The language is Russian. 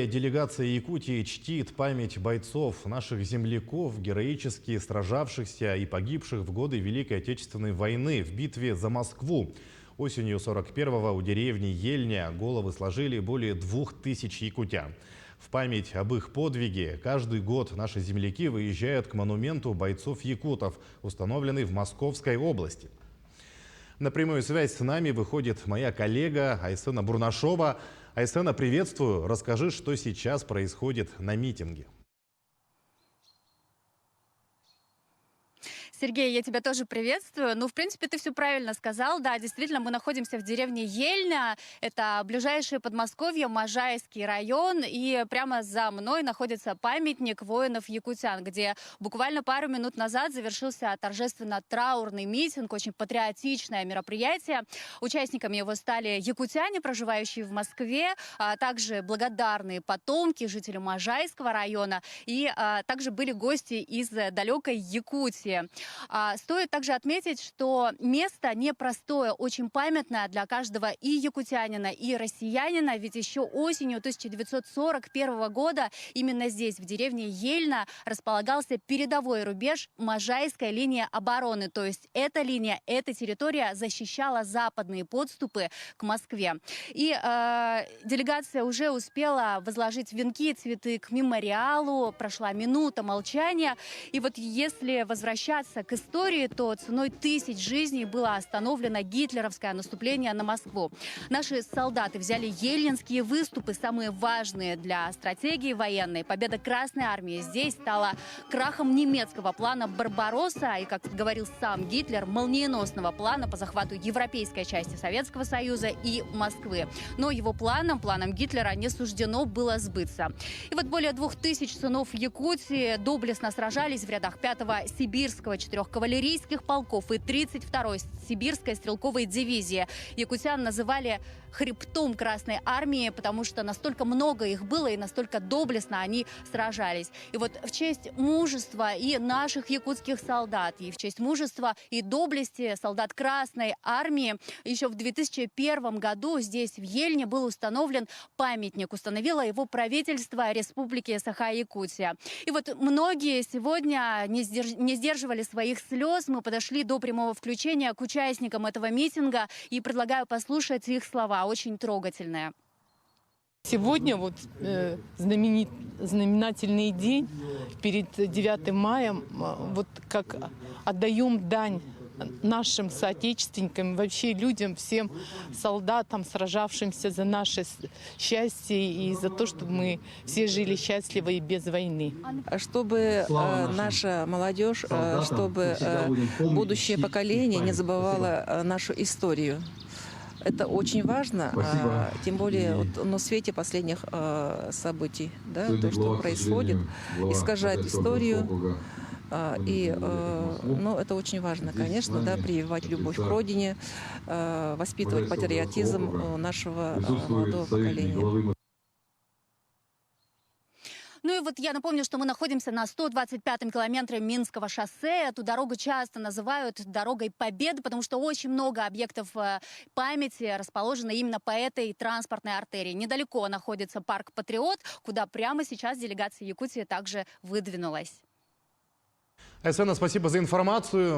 Делегация Якутии чтит память бойцов, наших земляков, героически сражавшихся и погибших в годы Великой Отечественной войны в битве за Москву. Осенью 41-го у деревни Ельня головы сложили более 2000 якутян. В память об их подвиге каждый год наши земляки выезжают к монументу бойцов-якутов, установленный в Московской области. На прямую связь с нами выходит моя коллега Айсена Бурнашова. Айсена, приветствую. Расскажи, что сейчас происходит на митинге. Сергей, я тебя тоже приветствую. Ну, в принципе, ты все правильно сказал. Да, действительно, мы находимся в деревне Ельня. Это ближайшее Подмосковье, Можайский район. И прямо за мной находится памятник воинов-якутян, где буквально пару минут назад завершился торжественно-траурный митинг, очень патриотичное мероприятие. Участниками его стали якутяне, проживающие в Москве, а также благодарные потомки, жители Можайского района. И также были гости из далекой Якутии. Стоит также отметить, что место непростое, очень памятное для каждого и якутянина, и россиянина. Ведь еще осенью 1941 года именно здесь, в деревне Ельня, располагался передовой рубеж Можайской линии обороны. То есть эта линия, эта территория защищала западные подступы к Москве. И делегация уже успела возложить венки, цветы к мемориалу. Прошла минута молчания. И вот если возвращаться к истории, то ценой тысяч жизней было остановлено гитлеровское наступление на Москву. Наши солдаты взяли ельнинские выступы, самые важные для стратегии военной. Победа Красной Армии здесь стала крахом немецкого плана «Барбаросса» и, как говорил сам Гитлер, молниеносного плана по захвату европейской части Советского Союза и Москвы. Но его планом Гитлера не суждено было сбыться. И вот более 2000 сынов Якутии доблестно сражались в рядах 5-го Сибирского 4 кавалерийских полков и 32-й Сибирской стрелковой дивизии. Якутян называли хребтом Красной Армии, потому что настолько много их было и настолько доблестно они сражались. И вот в честь мужества и наших якутских солдат, и в честь мужества и доблести солдат Красной Армии еще в 2001 году здесь в Ельне был установлен памятник. Установило его правительство Республики Саха-Якутия. И вот многие сегодня не сдерживали своих слез. Мы подошли до прямого включения к участникам этого митинга и предлагаю послушать их слова. Очень трогательные. Сегодня вот знаменательный день перед 9 мая, вот как отдаем дань нашим соотечественникам, вообще людям, всем солдатам, сражавшимся за наше счастье и за то, чтобы мы все жили счастливо и без войны. Чтобы наша молодежь, чтобы будущее поколение не забывало нашу историю. Это очень важно, тем более вот, в свете последних событий, да, то, что происходит, искажает историю. Это очень важно, конечно, да, прививать любовь к родине, воспитывать патриотизм нашего молодого поколения. Ну и вот я напомню, что мы находимся на 125-м километре Минского шоссе. Эту дорогу часто называют дорогой Победы, потому что очень много объектов памяти расположено именно по этой транспортной артерии. Недалеко находится парк «Патриот», куда прямо сейчас делегация Якутии также выдвинулась. Айсена, спасибо за информацию.